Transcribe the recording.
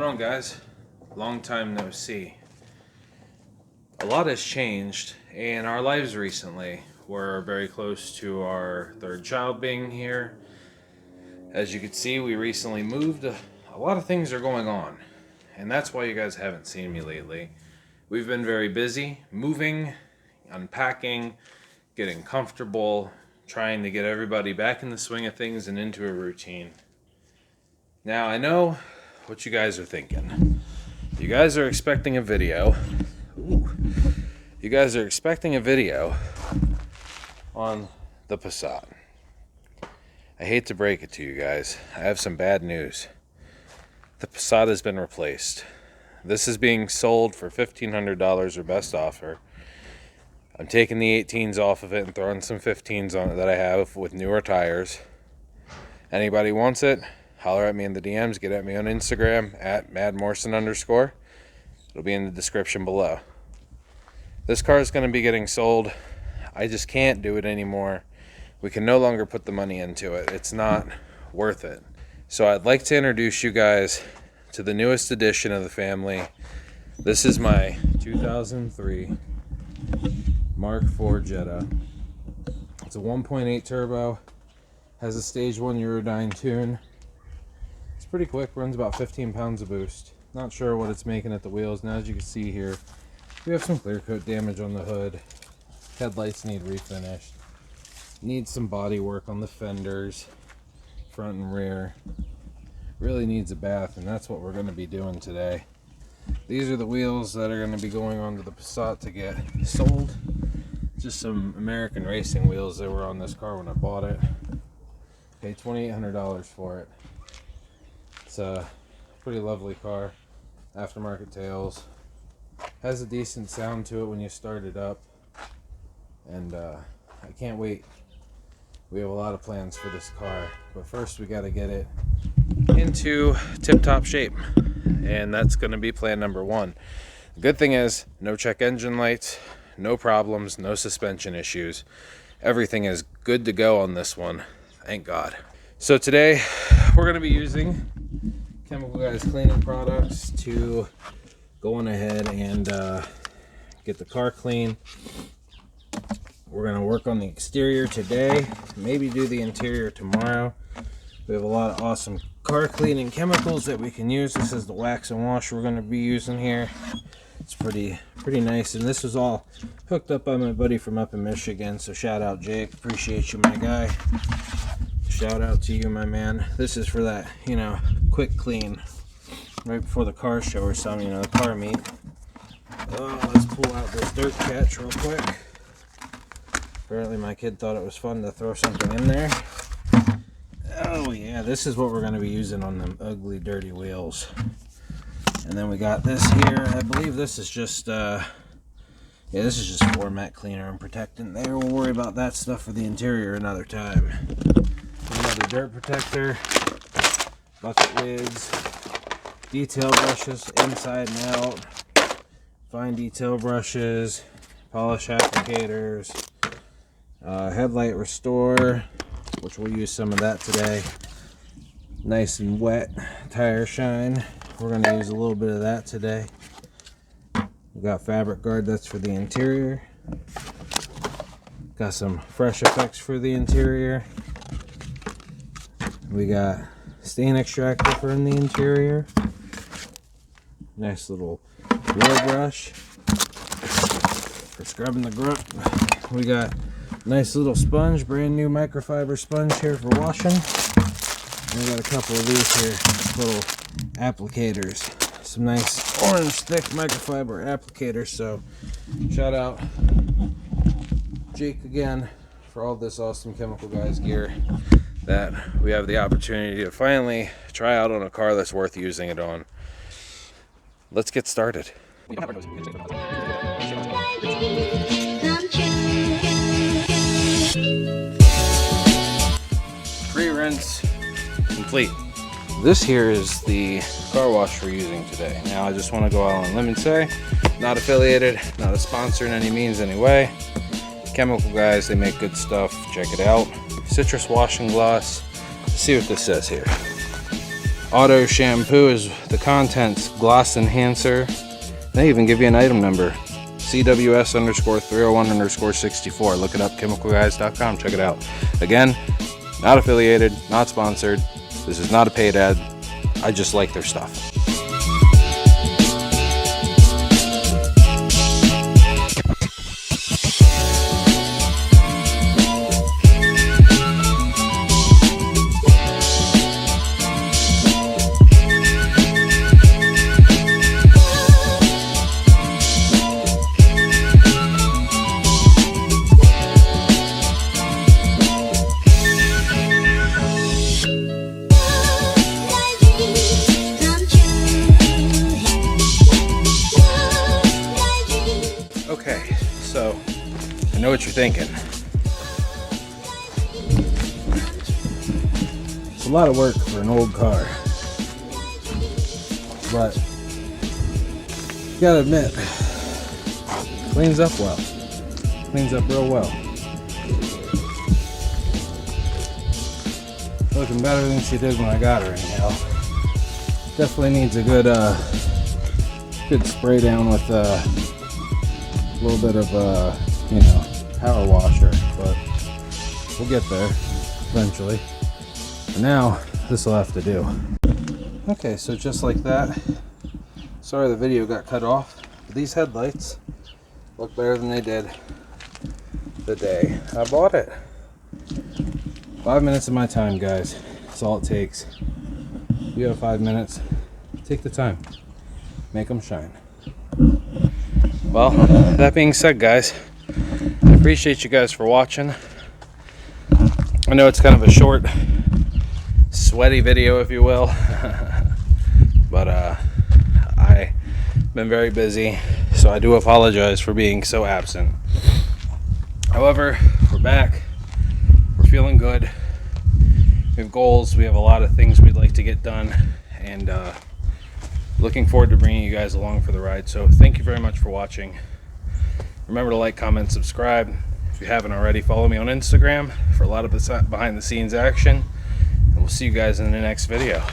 on, guys? Long time no see. A lot has changed in our lives recently. We're very close to our third child being here. As you can see, we recently moved. A lot of things are going on, and that's why you guys haven't seen me lately. We've been very busy moving, unpacking, getting comfortable, trying to get everybody back in the swing of things and into a routine. Now, I know what you guys are thinking. You guys are expecting a video. You guys are expecting a video on the Passat. I hate to break it to you guys. I have some bad news. The Passat has been replaced. This is being sold for $1,500 or best offer. I'm taking the 18s off of it and throwing some 15s on it that I have with newer tires. Anybody wants it? Holler at me in the DMs. Get at me on Instagram at @madmorrison_. It'll be in the description below. This car is going to be getting sold. I just can't do it anymore. We can no longer put the money into it. It's not worth it. So I'd like to introduce you guys to the newest addition of the family. This is my 2003 Mk4 Jetta. It's a 1.8 turbo. Has a stage 1 Eurodyne tune. It's pretty quick, runs about 15 pounds of boost. Not sure what it's making at the wheels. Now, as you can see here, we have some clear coat damage on the hood. Headlights need refinished. Needs some body work on the fenders, front and rear. Really needs a bath, and that's what we're going to be doing today. These are the wheels that are going to be going onto the Passat to get sold. Just some American racing wheels that were on this car when I bought it. Paid $2,800 for it. It's a pretty lovely car. Aftermarket tails. Has a decent sound to it when you start it up. And I can't wait. We have a lot of plans for this car. But first we got to get it into tip-top shape. And that's going to be plan number 1. The good thing is, no check engine lights, no problems, no suspension issues. Everything is good to go on this one. Thank God. So today we're going to be using Chemical Guys cleaning products to go on ahead and get the car clean. We're going to work on the exterior today, maybe do the interior tomorrow. We have a lot of awesome car cleaning chemicals that we can use. This is the wax and wash we're going to be using here. It's pretty nice, and this was all hooked up by my buddy from up in Michigan, so shout out Jake. Appreciate you, my guy. Shout out to you, my man. This is for that, quick clean right before the car show or something, the car meet. Oh, let's pull out this dirt catch real quick. Apparently my kid thought it was fun to throw something in there. Oh yeah, this is what we're going to be using on them ugly, dirty wheels. And then we got this here. I believe this is just, this is just format cleaner and protectant there. We'll worry about that stuff for the interior another time. Another dirt protector, bucket lids, detail brushes inside and out, fine detail brushes, polish applicators, headlight restore, which we'll use some of that today. Nice and wet tire shine. We're going to use a little bit of that today. We've got fabric guard, that's for the interior. Got some fresh effects for the interior. We got stain extractor for in the interior. Nice little wheel brush for scrubbing the grunt. We got nice little sponge, brand new microfiber sponge here for washing. And we got a couple of these here, little applicators. Some nice orange thick microfiber applicators. So shout out Jake again for all this awesome Chemical Guys gear that we have the opportunity to finally try out on a car that's worth using it on. Let's get started. Pre-rinse complete. This here is the car wash we're using today. Now I just want to go out on a limb and say, not affiliated, not a sponsor in any means, any way. Chemical Guys, they make good stuff. Check it out. Citrus washing gloss. Let's see what this says here. Auto shampoo is the contents, gloss enhancer. They even give you an item number, CWS_301_64. Look it up, chemicalguys.com. Check it out. Again, not affiliated, not sponsored. This is not a paid ad. I just like their stuff. Okay, so I know what you're thinking. It's a lot of work for an old car, but you gotta admit, cleans up well. Cleans up real well. Looking better than she did when I got her, anyhow. Definitely needs a good spray down with a little bit of power washer, but we'll get there eventually. For now, this will have to do. Okay, so just like that. Sorry the video got cut off, but these headlights look better than they did the day I bought it. 5 minutes of my time, guys. That's all it takes. You have 5 minutes. Take the time. Make them shine. Well, that being said, guys, I appreciate you guys for watching. I know it's kind of a short, sweaty video, if you will, but I've been very busy, so I do apologize for being so absent. However, we're back. We're feeling good. We have goals. We have a lot of things we'd like to get done, and looking forward to bringing you guys along for the ride. So thank you very much for watching. Remember to like, comment, subscribe. If you haven't already, follow me on Instagram for a lot of behind the scenes action. And we'll see you guys in the next video.